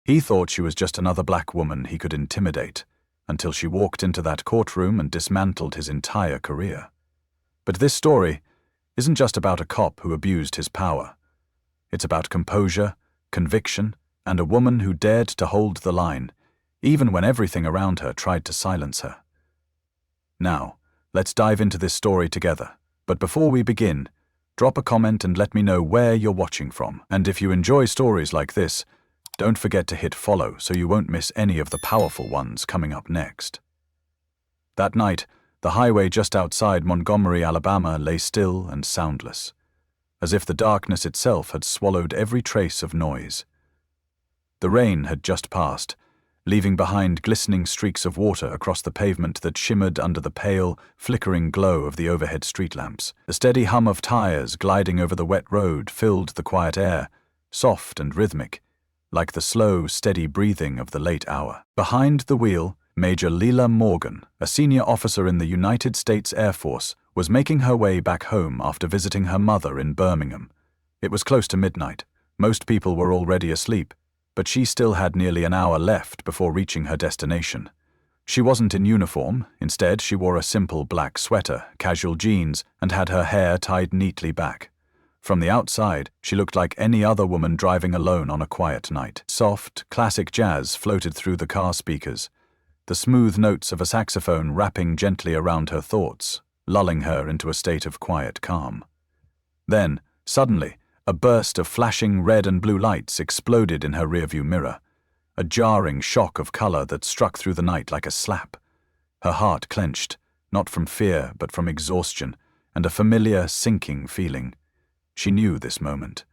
He thought she was just another black woman he could intimidate, until she walked into that courtroom and dismantled his entire career. But this story isn't just about a cop who abused his power. It's about composure, conviction, and a woman who dared to hold the line, even when everything around her tried to silence her. Now, let's dive into this story together. But before we begin, drop a comment and let me know where you're watching from. And if you enjoy stories like this, don't forget to hit follow so you won't miss any of the powerful ones coming up next. That night, the highway just outside Montgomery, Alabama lay still and soundless, as if the darkness itself had swallowed every trace of noise. The rain had just passed, leaving behind glistening streaks of water across the pavement that shimmered under the pale, flickering glow of the overhead street lamps. The steady hum of tires gliding over the wet road filled the quiet air, soft and rhythmic, like the slow, steady breathing of the late hour. Behind the wheel, Major Lila Morgan, a senior officer in the United States Air Force, was making her way back home after visiting her mother in Birmingham. It was close to midnight. Most people were already asleep, but she still had nearly an hour left before reaching her destination. She wasn't in uniform. Instead, she wore a simple black sweater, casual jeans, and had her hair tied neatly back. From the outside, she looked like any other woman driving alone on a quiet night. Soft, classic jazz floated through the car speakers, the smooth notes of a saxophone wrapping gently around her thoughts, lulling her into a state of quiet calm. Then, suddenly, a burst of flashing red and blue lights exploded in her rearview mirror, a jarring shock of color that struck through the night like a slap. Her heart clenched, not from fear but from exhaustion, and a familiar, sinking feeling. She knew this moment.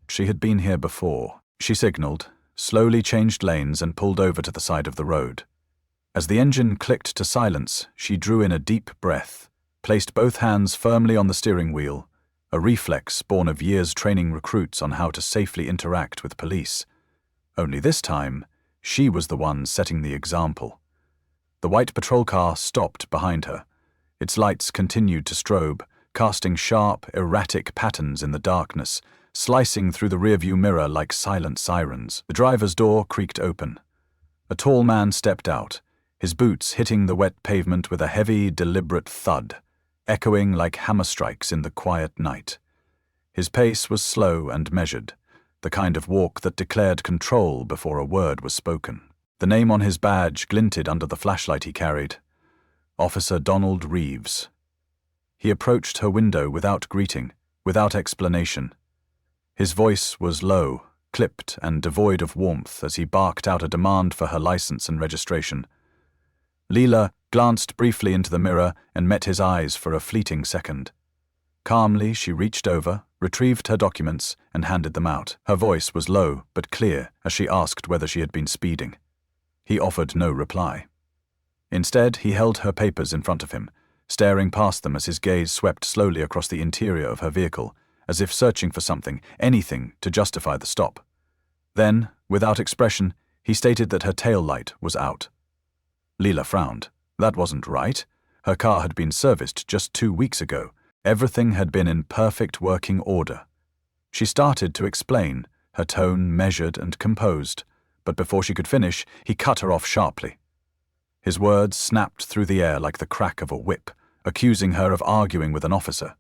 She had been here before. She signaled, slowly changed lanes and pulled over to the side of the road. As the engine clicked to silence, she drew in a deep breath, placed both hands firmly on the steering wheel, a reflex born of years training recruits on how to safely interact with police. Only this time, she was the one setting the example. The white patrol car stopped behind her. Its lights continued to strobe, casting sharp, erratic patterns in the darkness, slicing through the rearview mirror like silent sirens. The driver's door creaked open. A tall man stepped out, his boots hitting the wet pavement with a heavy, deliberate thud, echoing like hammer strikes in the quiet night. His pace was slow and measured, the kind of walk that declared control before a word was spoken. The name on his badge glinted under the flashlight he carried. Officer Donald Reeves. He approached her window without greeting, without explanation. His voice was low, clipped, and devoid of warmth as he barked out a demand for her license and registration. Lila glanced briefly into the mirror and met his eyes for a fleeting second. Calmly, she reached over, retrieved her documents, and handed them out. Her voice was low but clear as she asked whether she had been speeding. He offered no reply. Instead, he held her papers in front of him, staring past them as his gaze swept slowly across the interior of her vehicle, as if searching for something, anything, to justify the stop. Then, without expression, he stated that her tail light was out. Lila frowned. That wasn't right. Her car had been serviced just 2 weeks ago. Everything had been in perfect working order. She started to explain, her tone measured and composed, but before she could finish, he cut her off sharply. His words snapped through the air like the crack of a whip, accusing her of arguing with an officer.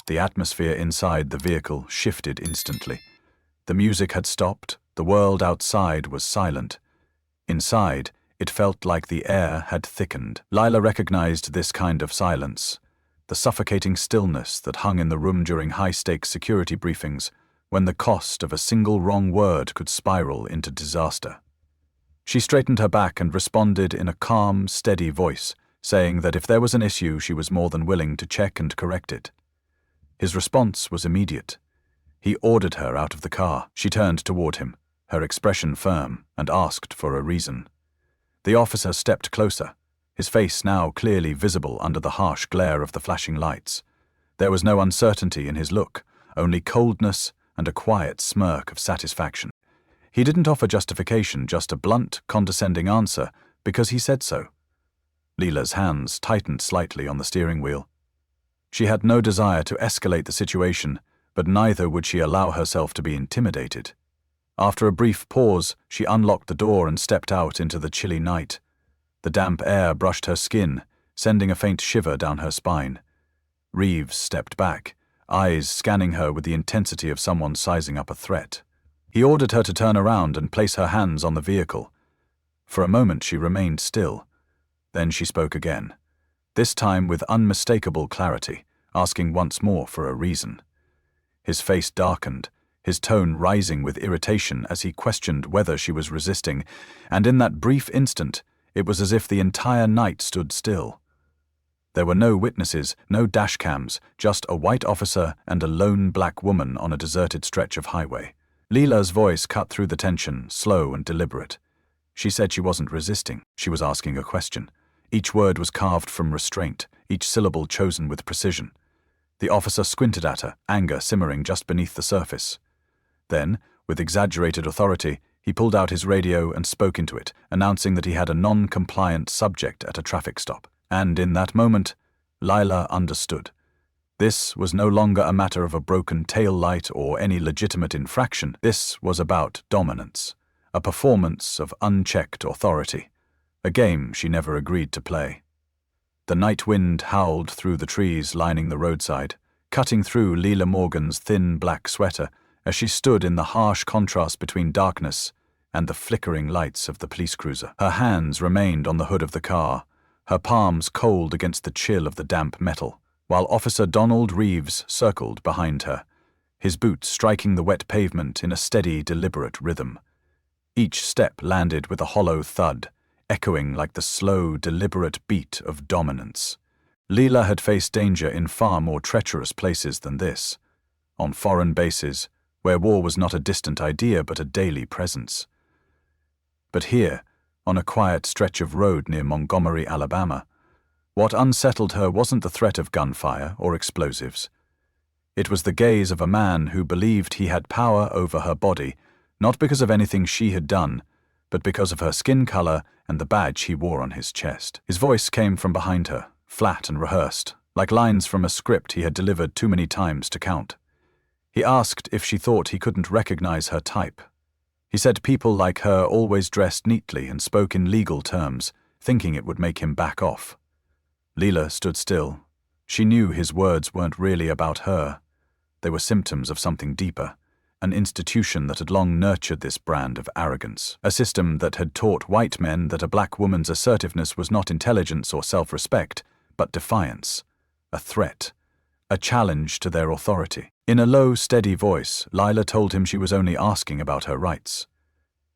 The atmosphere inside the vehicle shifted instantly. The music had stopped, the world outside was silent. Inside, it felt like the air had thickened. Lila recognized this kind of silence, the suffocating stillness that hung in the room during high-stakes security briefings, when the cost of a single wrong word could spiral into disaster. She straightened her back and responded in a calm, steady voice, saying that if there was an issue, she was more than willing to check and correct it. His response was immediate. He ordered her out of the car. She turned toward him, her expression firm, and asked for a reason. The officer stepped closer, his face now clearly visible under the harsh glare of the flashing lights. There was no uncertainty in his look, only coldness and a quiet smirk of satisfaction. He didn't offer justification, just a blunt, condescending answer, because he said so. Lila's hands tightened slightly on the steering wheel. She had no desire to escalate the situation, but neither would she allow herself to be intimidated. After a brief pause, she unlocked the door and stepped out into the chilly night. The damp air brushed her skin, sending a faint shiver down her spine. Reeves stepped back, eyes scanning her with the intensity of someone sizing up a threat. He ordered her to turn around and place her hands on the vehicle. For a moment she remained still. Then she spoke again, this time with unmistakable clarity, asking once more for a reason. His face darkened, his tone rising with irritation as he questioned whether she was resisting, and in that brief instant, it was as if the entire night stood still. There were no witnesses, no dashcams, just a white officer and a lone black woman on a deserted stretch of highway. Lila's voice cut through the tension, slow and deliberate. She said she wasn't resisting, she was asking a question. Each word was carved from restraint, each syllable chosen with precision. The officer squinted at her, anger simmering just beneath the surface. Then, with exaggerated authority, he pulled out his radio and spoke into it, announcing that he had a non-compliant subject at a traffic stop. And in that moment, Lila understood. This was no longer a matter of a broken tail light or any legitimate infraction. This was about dominance, a performance of unchecked authority, a game she never agreed to play. The night wind howled through the trees lining the roadside, cutting through Lila Morgan's thin black sweater as she stood in the harsh contrast between darkness and the flickering lights of the police cruiser. Her hands remained on the hood of the car, her palms cold against the chill of the damp metal, while Officer Donald Reeves circled behind her, his boots striking the wet pavement in a steady, deliberate rhythm. Each step landed with a hollow thud, echoing like the slow, deliberate beat of dominance. Lila had faced danger in far more treacherous places than this, on foreign bases, where war was not a distant idea but a daily presence. But here, on a quiet stretch of road near Montgomery, Alabama, what unsettled her wasn't the threat of gunfire or explosives. It was the gaze of a man who believed he had power over her body, not because of anything she had done, but because of her skin color and the badge he wore on his chest. His voice came from behind her, flat and rehearsed, like lines from a script he had delivered too many times to count. He asked if she thought he couldn't recognize her type. He said people like her always dressed neatly and spoke in legal terms, thinking it would make him back off. Lila stood still. She knew his words weren't really about her. They were symptoms of something deeper, an institution that had long nurtured this brand of arrogance, a system that had taught white men that a black woman's assertiveness was not intelligence or self-respect, but defiance, a threat, a challenge to their authority. In a low, steady voice, Lila told him she was only asking about her rights.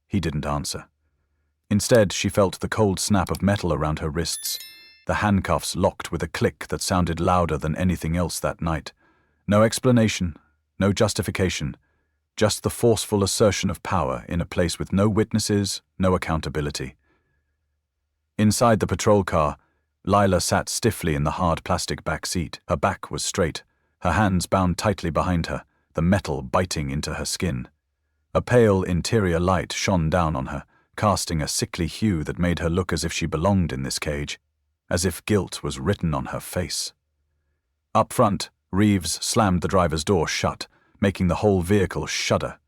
He didn't answer. Instead, she felt the cold snap of metal around her wrists, the handcuffs locked with a click that sounded louder than anything else that night. No explanation, no justification, just the forceful assertion of power in a place with no witnesses, no accountability. Inside the patrol car, Lila sat stiffly in the hard plastic back seat. Her back was straight, her hands bound tightly behind her, the metal biting into her skin. A pale interior light shone down on her, casting a sickly hue that made her look as if she belonged in this cage, as if guilt was written on her face. Up front, Reeves slammed the driver's door shut, making the whole vehicle shudder.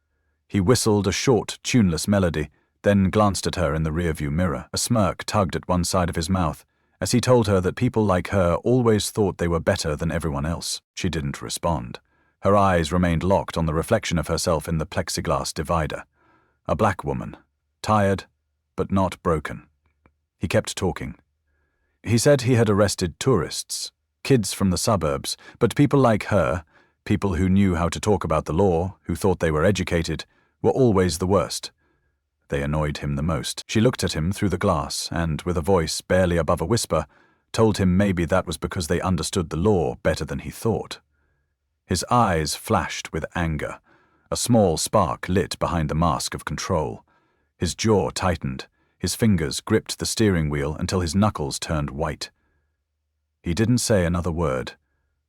He whistled a short, tuneless melody, then glanced at her in the rearview mirror. A smirk tugged at one side of his mouth, as he told her that people like her always thought they were better than everyone else. She didn't respond. Her eyes remained locked on the reflection of herself in the plexiglass divider. A black woman, tired, but not broken. He kept talking. He said he had arrested tourists, kids from the suburbs, but people like her, people who knew how to talk about the law, who thought they were educated, were always the worst. They annoyed him the most. She looked at him through the glass and, with a voice barely above a whisper, told him maybe that was because they understood the law better than he thought. His eyes flashed with anger. A small spark lit behind the mask of control. His jaw tightened. His fingers gripped the steering wheel until his knuckles turned white. He didn't say another word,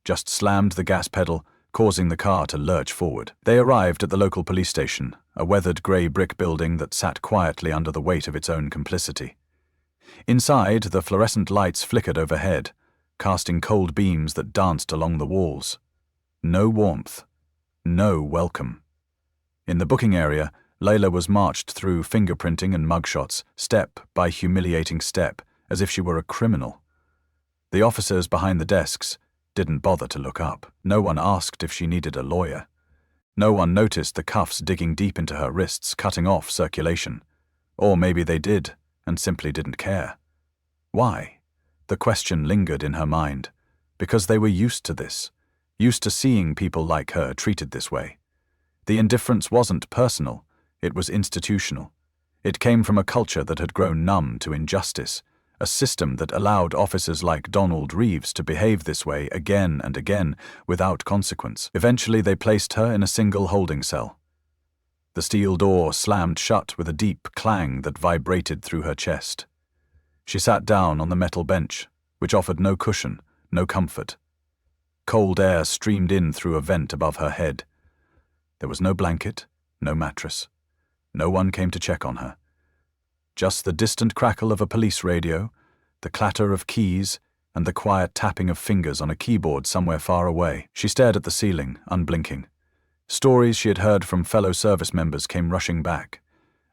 just slammed the gas pedal, causing the car to lurch forward. They arrived at the local police station, a weathered grey brick building that sat quietly under the weight of its own complicity. Inside, the fluorescent lights flickered overhead, casting cold beams that danced along the walls. No warmth, no welcome. In the booking area, Lila was marched through fingerprinting and mugshots, step by humiliating step, as if she were a criminal. The officers behind the desks didn't bother to look up. No one asked if she needed a lawyer. No one noticed the cuffs digging deep into her wrists, cutting off circulation. Or maybe they did, and simply didn't care. Why? The question lingered in her mind. Because they were used to this, used to seeing people like her treated this way. The indifference wasn't personal, it was institutional. It came from a culture that had grown numb to injustice, a system that allowed officers like Donald Reeves to behave this way again and again without consequence. Eventually they placed her in a single holding cell. The steel door slammed shut with a deep clang that vibrated through her chest. She sat down on the metal bench, which offered no cushion, no comfort. Cold air streamed in through a vent above her head. There was no blanket, no mattress. No one came to check on her. Just the distant crackle of a police radio, the clatter of keys, and the quiet tapping of fingers on a keyboard somewhere far away. She stared at the ceiling, unblinking. Stories she had heard from fellow service members came rushing back.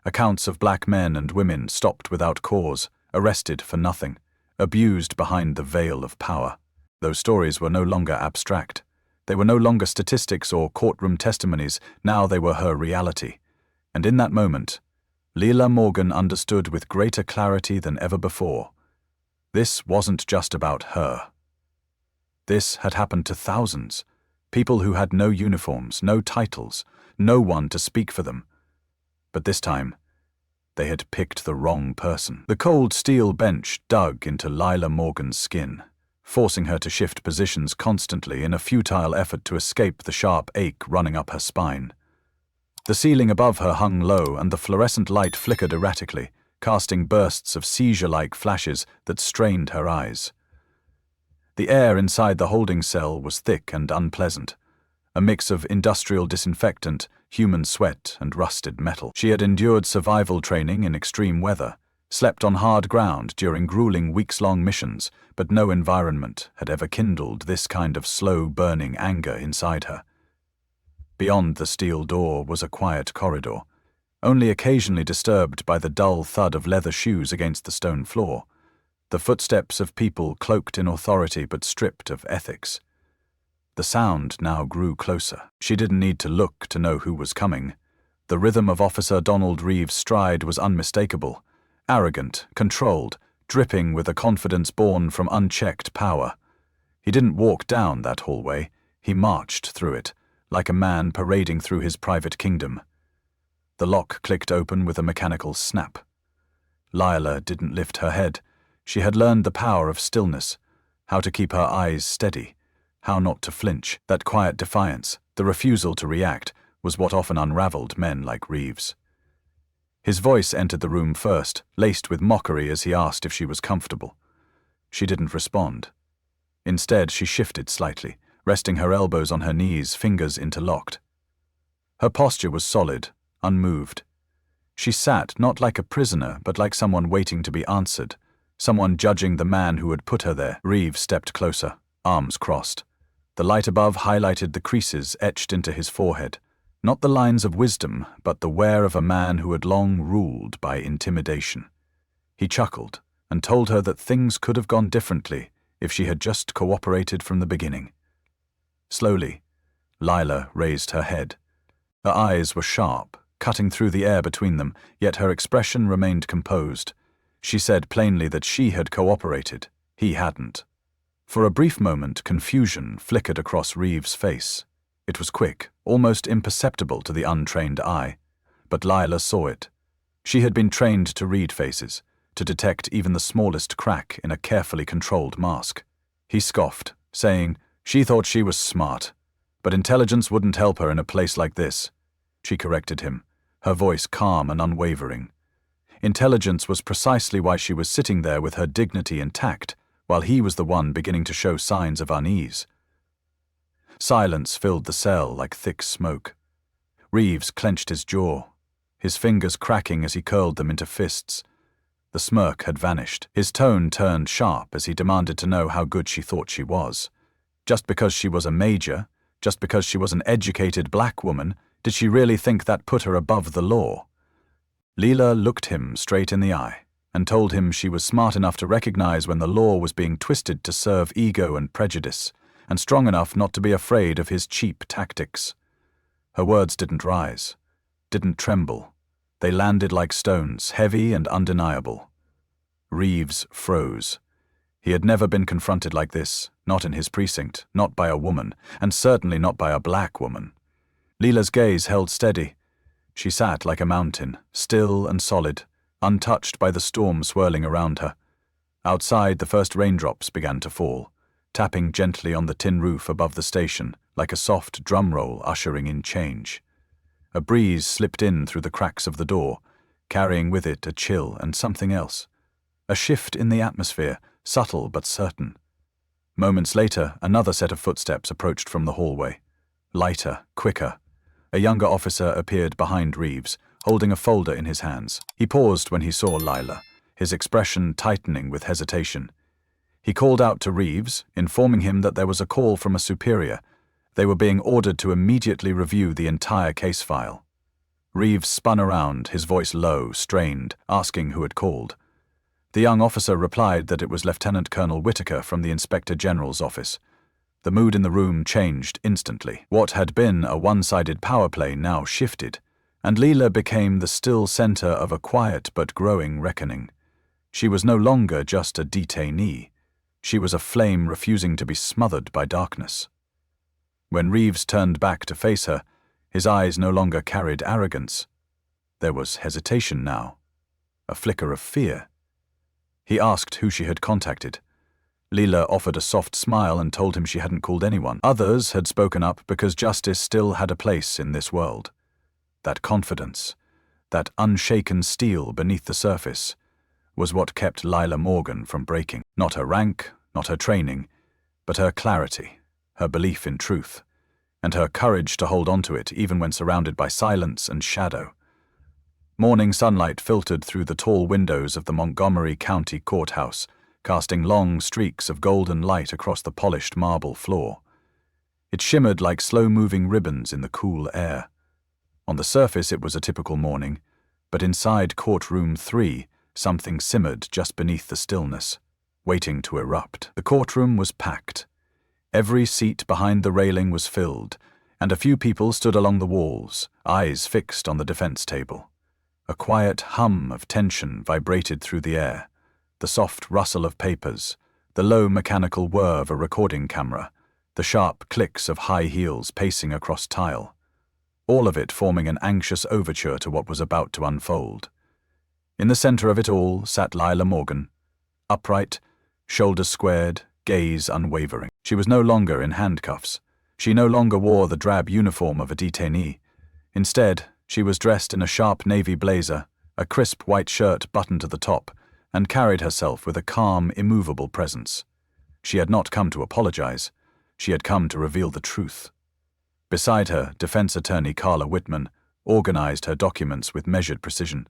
Accounts of black men and women stopped without cause, arrested for nothing, abused behind the veil of power. Those stories were no longer abstract. They were no longer statistics or courtroom testimonies, now they were her reality. And in that moment, Lila Morgan understood with greater clarity than ever before. This wasn't just about her. This had happened to thousands, people who had no uniforms, no titles, no one to speak for them. But this time, they had picked the wrong person. The cold steel bench dug into Lila Morgan's skin, forcing her to shift positions constantly in a futile effort to escape the sharp ache running up her spine. The ceiling above her hung low, and the fluorescent light flickered erratically, casting bursts of seizure-like flashes that strained her eyes. The air inside the holding cell was thick and unpleasant, a mix of industrial disinfectant, human sweat, and rusted metal. She had endured survival training in extreme weather, slept on hard ground during grueling weeks-long missions, but no environment had ever kindled this kind of slow-burning anger inside her. Beyond the steel door was a quiet corridor, only occasionally disturbed by the dull thud of leather shoes against the stone floor, the footsteps of people cloaked in authority but stripped of ethics. The sound now grew closer. She didn't need to look to know who was coming. The rhythm of Officer Donald Reeves' stride was unmistakable, arrogant, controlled, dripping with a confidence born from unchecked power. He didn't walk down that hallway, he marched through it, like a man parading through his private kingdom. The lock clicked open with a mechanical snap. Lila didn't lift her head. She had learned the power of stillness, how to keep her eyes steady, how not to flinch. That quiet defiance, the refusal to react, was what often unraveled men like Reeves. His voice entered the room first, laced with mockery as he asked if she was comfortable. She didn't respond. Instead, she shifted slightly, resting her elbows on her knees, fingers interlocked. Her posture was solid, unmoved. She sat not like a prisoner, but like someone waiting to be answered, someone judging the man who had put her there. Reeves stepped closer, arms crossed. The light above highlighted the creases etched into his forehead, not the lines of wisdom, but the wear of a man who had long ruled by intimidation. He chuckled and told her that things could have gone differently if she had just cooperated from the beginning. Slowly, Lila raised her head. Her eyes were sharp, cutting through the air between them, yet her expression remained composed. She said plainly that she had cooperated, he hadn't. For a brief moment, confusion flickered across Reeves' face. It was quick, almost imperceptible to the untrained eye, but Lila saw it. She had been trained to read faces, to detect even the smallest crack in a carefully controlled mask. He scoffed, saying she thought she was smart, but intelligence wouldn't help her in a place like this. She corrected him, her voice calm and unwavering. Intelligence was precisely why she was sitting there with her dignity intact, while he was the one beginning to show signs of unease. Silence filled the cell like thick smoke. Reeves clenched his jaw, his fingers cracking as he curled them into fists. The smirk had vanished. His tone turned sharp as he demanded to know how good she thought she was. Just because she was a major, just because she was an educated black woman, Did she really think that put her above the law? Lila looked him straight in the eye and told him she was smart enough to recognize when the law was being twisted to serve ego and prejudice, and strong enough not to be afraid of his cheap tactics. Her words didn't rise, didn't tremble. They landed like stones, heavy and undeniable. Reeves froze. He had never been confronted like this, not in his precinct, not by a woman, and certainly not by a black woman. Lila's gaze held steady. She sat like a mountain, still and solid, untouched by the storm swirling around her. Outside, the first raindrops began to fall, tapping gently on the tin roof above the station, like a soft drum roll ushering in change. A breeze slipped in through the cracks of the door, carrying with it a chill and something else. A shift in the atmosphere, subtle but certain. Moments later, another set of footsteps approached from the hallway. Lighter, quicker. A younger officer appeared behind Reeves, holding a folder in his hands. He paused when he saw Lila, his expression tightening with hesitation. He called out to Reeves, informing him that there was a call from a superior. They were being ordered to immediately review the entire case file. Reeves spun around, his voice low, strained, asking who had called. The young officer replied that it was Lieutenant Colonel Whitaker from the Inspector General's office. The mood in the room changed instantly. What had been a one-sided power play now shifted, and Lila became the still center of a quiet but growing reckoning. She was no longer just a detainee. She was a flame refusing to be smothered by darkness. When Reeves turned back to face her, his eyes no longer carried arrogance. There was hesitation now, a flicker of fear. He asked who she had contacted. Lila offered a soft smile and told him she hadn't called anyone. Others had spoken up because justice still had a place in this world. That confidence, that unshaken steel beneath the surface, was what kept Lila Morgan from breaking. Not her rank, not her training, but her clarity, her belief in truth, and her courage to hold on to it even when surrounded by silence and shadow. Morning sunlight filtered through the tall windows of the Montgomery County Courthouse, casting long streaks of golden light across the polished marble floor. It shimmered like slow-moving ribbons in the cool air. On the surface it was a typical morning, but inside Courtroom 3, something simmered just beneath the stillness, waiting to erupt. The courtroom was packed. Every seat behind the railing was filled, and a few people stood along the walls, eyes fixed on the defense table. A quiet hum of tension vibrated through the air, the soft rustle of papers, the low mechanical whir of a recording camera, the sharp clicks of high heels pacing across tile, all of it forming an anxious overture to what was about to unfold. In the center of it all sat Lila Morgan, upright, shoulders squared, gaze unwavering. She was no longer in handcuffs. She no longer wore the drab uniform of a detainee. Instead, she was dressed in a sharp navy blazer, a crisp white shirt buttoned to the top, and carried herself with a calm, immovable presence. She had not come to apologize. She had come to reveal the truth. Beside her, defense attorney Carla Whitman organized her documents with measured precision.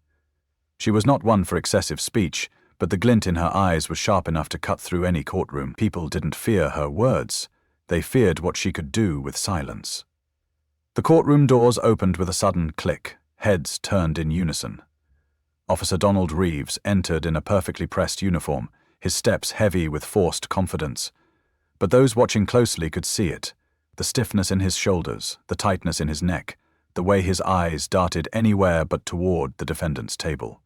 She was not one for excessive speech, but the glint in her eyes was sharp enough to cut through any courtroom. People didn't fear her words. They feared what she could do with silence. The courtroom doors opened with a sudden click. Heads turned in unison. Officer Donald Reeves entered in a perfectly pressed uniform, his steps heavy with forced confidence. But those watching closely could see it. The stiffness in his shoulders, the tightness in his neck, the way his eyes darted anywhere but toward the defendant's table.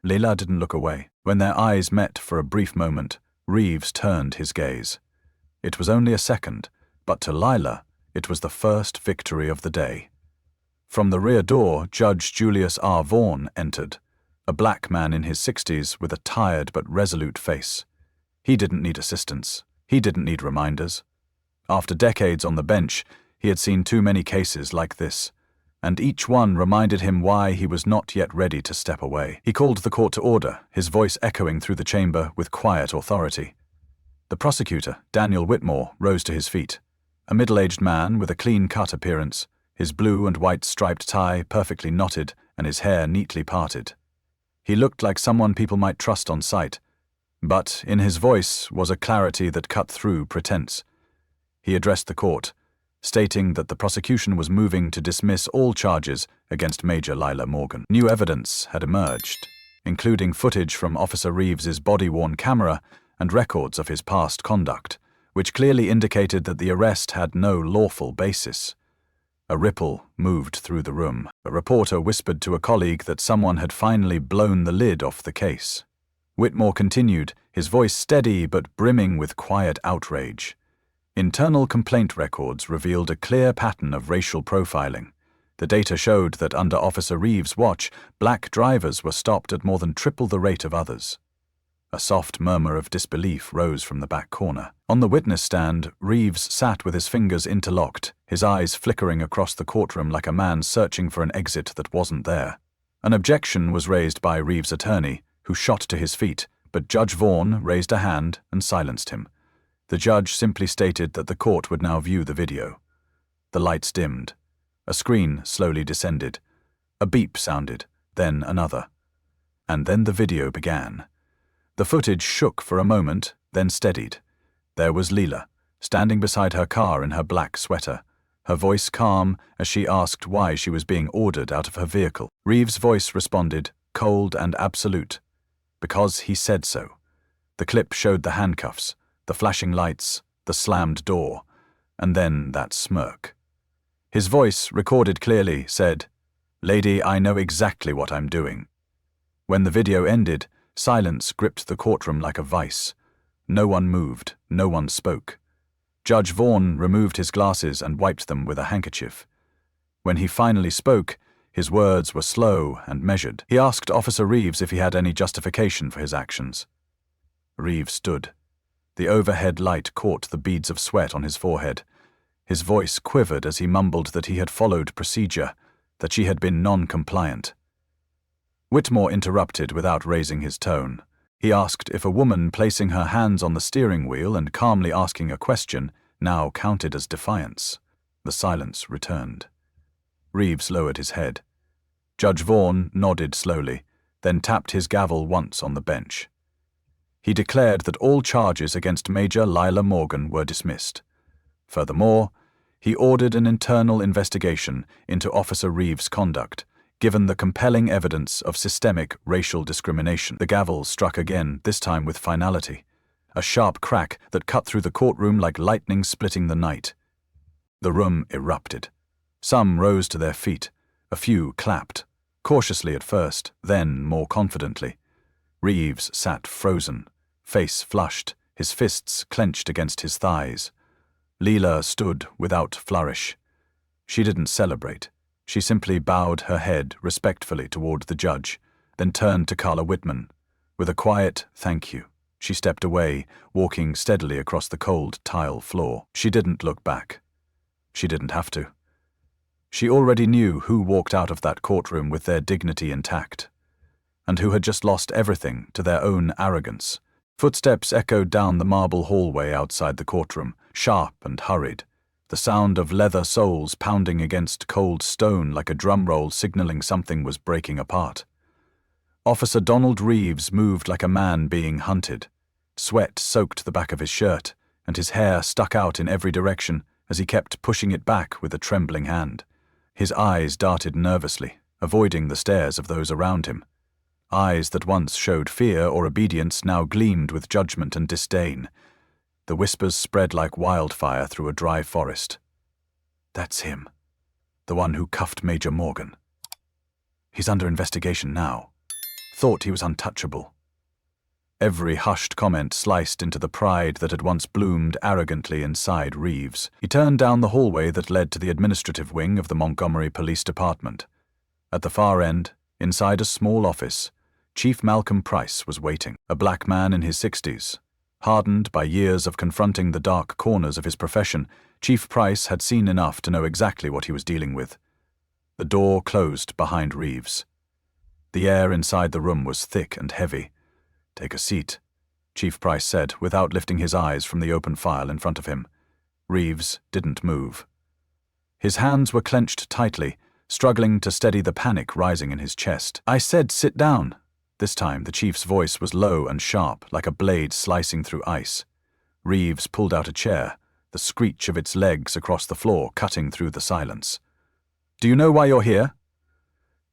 Lila didn't look away. When their eyes met for a brief moment, Reeves turned his gaze. It was only a second, but to Lila, it was the first victory of the day. From the rear door, Judge Julius R. Vaughn entered, a black man in his 60s with a tired but resolute face. He didn't need assistance. He didn't need reminders. After decades on the bench, he had seen too many cases like this, and each one reminded him why he was not yet ready to step away. He called the court to order, his voice echoing through the chamber with quiet authority. The prosecutor, Daniel Whitmore, rose to his feet, a middle-aged man with a clean-cut appearance, his blue and white striped tie perfectly knotted and his hair neatly parted. He looked like someone people might trust on sight, but in his voice was a clarity that cut through pretense. He addressed the court, stating that the prosecution was moving to dismiss all charges against Major Lila Morgan. New evidence had emerged, including footage from Officer Reeves's body-worn camera and records of his past conduct, which clearly indicated that the arrest had no lawful basis. A ripple moved through the room. A reporter whispered to a colleague that someone had finally blown the lid off the case. Whitmore continued, his voice steady but brimming with quiet outrage. Internal complaint records revealed a clear pattern of racial profiling. The data showed that under Officer Reeves' watch, black drivers were stopped at more than triple the rate of others. A soft murmur of disbelief rose from the back corner. On the witness stand, Reeves sat with his fingers interlocked, his eyes flickering across the courtroom like a man searching for an exit that wasn't there. An objection was raised by Reeves' attorney, who shot to his feet, but Judge Vaughan raised a hand and silenced him. The judge simply stated that the court would now view the video. The lights dimmed. A screen slowly descended. A beep sounded, then another. And then the video began. The footage shook for a moment, then steadied. There was Lila, standing beside her car in her black sweater, her voice calm as she asked why she was being ordered out of her vehicle. Reeves' voice responded, cold and absolute. Because he said so. The clip showed the handcuffs, the flashing lights, the slammed door, and then that smirk. His voice, recorded clearly, said, "Lady, I know exactly what I'm doing." When the video ended, silence gripped the courtroom like a vice. No one moved, no one spoke. Judge Vaughan removed his glasses and wiped them with a handkerchief. When he finally spoke, his words were slow and measured. He asked Officer Reeves if he had any justification for his actions. Reeves stood. The overhead light caught the beads of sweat on his forehead. His voice quivered as he mumbled that he had followed procedure, that she had been non-compliant. Whitmore interrupted without raising his tone. He asked if a woman placing her hands on the steering wheel and calmly asking a question now counted as defiance. The silence returned. Reeves lowered his head. Judge Vaughan nodded slowly, then tapped his gavel once on the bench. He declared that all charges against Major Lila Morgan were dismissed. Furthermore, he ordered an internal investigation into Officer Reeves' conduct, given the compelling evidence of systemic racial discrimination. The gavel struck again, this time with finality, a sharp crack that cut through the courtroom like lightning splitting the night. The room erupted. Some rose to their feet, a few clapped, cautiously at first, then more confidently. Reeves sat frozen, face flushed, his fists clenched against his thighs. Lila stood without flourish. She didn't celebrate. She simply bowed her head respectfully toward the judge, then turned to Carla Whitman. With a quiet "thank you," she stepped away, walking steadily across the cold tile floor. She didn't look back. She didn't have to. She already knew who walked out of that courtroom with their dignity intact, and who had just lost everything to their own arrogance. Footsteps echoed down the marble hallway outside the courtroom, sharp and hurried, the sound of leather soles pounding against cold stone like a drum roll signaling something was breaking apart. Officer Donald Reeves moved like a man being hunted. Sweat soaked the back of his shirt, and his hair stuck out in every direction as he kept pushing it back with a trembling hand. His eyes darted nervously, avoiding the stares of those around him. Eyes that once showed fear or obedience now gleamed with judgment and disdain. The whispers spread like wildfire through a dry forest. That's him. The one who cuffed Major Morgan. He's under investigation now. Thought he was untouchable. Every hushed comment sliced into the pride that had once bloomed arrogantly inside Reeves. He turned down the hallway that led to the administrative wing of the Montgomery Police Department. At the far end, inside a small office, Chief Malcolm Price was waiting, a black man in his 60s. Hardened by years of confronting the dark corners of his profession, Chief Price had seen enough to know exactly what he was dealing with. The door closed behind Reeves. The air inside the room was thick and heavy. "Take a seat," Chief Price said, without lifting his eyes from the open file in front of him. Reeves didn't move. His hands were clenched tightly, struggling to steady the panic rising in his chest. "I said sit down." This time the chief's voice was low and sharp, like a blade slicing through ice. Reeves pulled out a chair, the screech of its legs across the floor cutting through the silence. "Do you know why you're here?"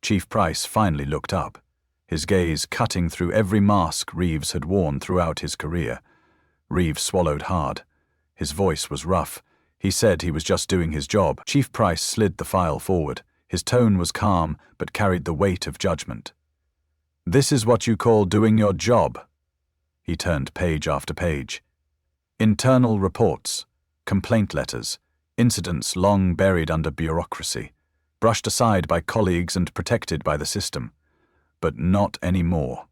Chief Price finally looked up, his gaze cutting through every mask Reeves had worn throughout his career. Reeves swallowed hard. His voice was rough. He said he was just doing his job. Chief Price slid the file forward. His tone was calm, but carried the weight of judgment. "This is what you call doing your job." He turned page after page. Internal reports, complaint letters, incidents long buried under bureaucracy, brushed aside by colleagues and protected by the system. But not anymore.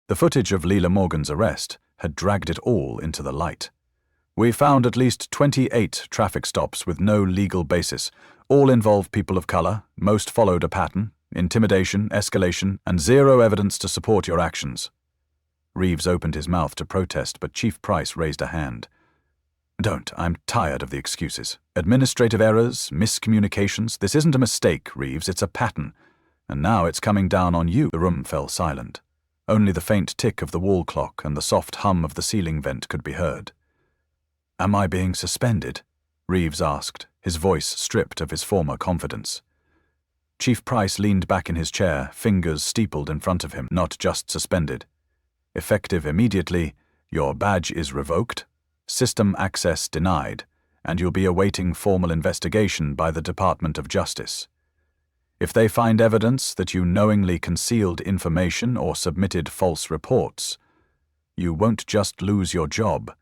The footage of Lila Morgan's arrest had dragged it all into the light. "We found at least 28 traffic stops with no legal basis. All involved people of color, most followed a pattern, intimidation, escalation, and zero evidence to support your actions." Reeves opened his mouth to protest, but Chief Price raised a hand. "Don't. I'm tired of the excuses. Administrative errors, miscommunications. This isn't a mistake, Reeves, it's a pattern. And now it's coming down on you." The room fell silent. Only the faint tick of the wall clock and the soft hum of the ceiling vent could be heard. "Am I being suspended?" Reeves asked, his voice stripped of his former confidence. Chief Price leaned back in his chair, fingers steepled in front of him. "Not just suspended. Effective immediately, your badge is revoked, system access denied, and you'll be awaiting formal investigation by the Department of Justice. If they find evidence that you knowingly concealed information or submitted false reports, you won't just lose your job,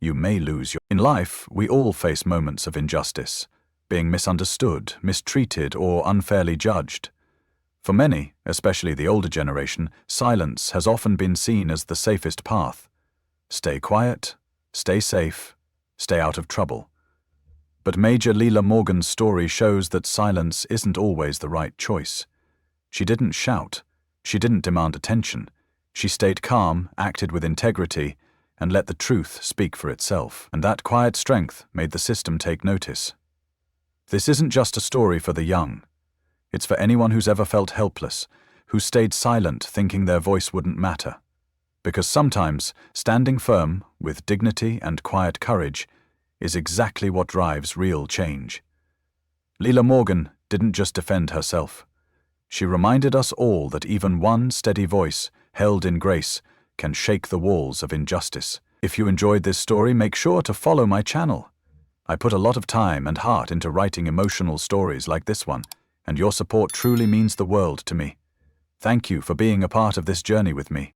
you may lose your... In life, we all face moments of injustice, being misunderstood, mistreated, or unfairly judged. For many, especially the older generation, silence has often been seen as the safest path. Stay quiet, stay safe, stay out of trouble. But Major Lila Morgan's story shows that silence isn't always the right choice. She didn't shout. She didn't demand attention. She stayed calm, acted with integrity, and let the truth speak for itself. And that quiet strength made the system take notice. This isn't just a story for the young. It's for anyone who's ever felt helpless, who stayed silent thinking their voice wouldn't matter. Because sometimes standing firm, with dignity and quiet courage, is exactly what drives real change. Lila Morgan didn't just defend herself. She reminded us all that even one steady voice, held in grace, can shake the walls of injustice. If you enjoyed this story, make sure to follow my channel. I put a lot of time and heart into writing emotional stories like this one, and your support truly means the world to me. Thank you for being a part of this journey with me.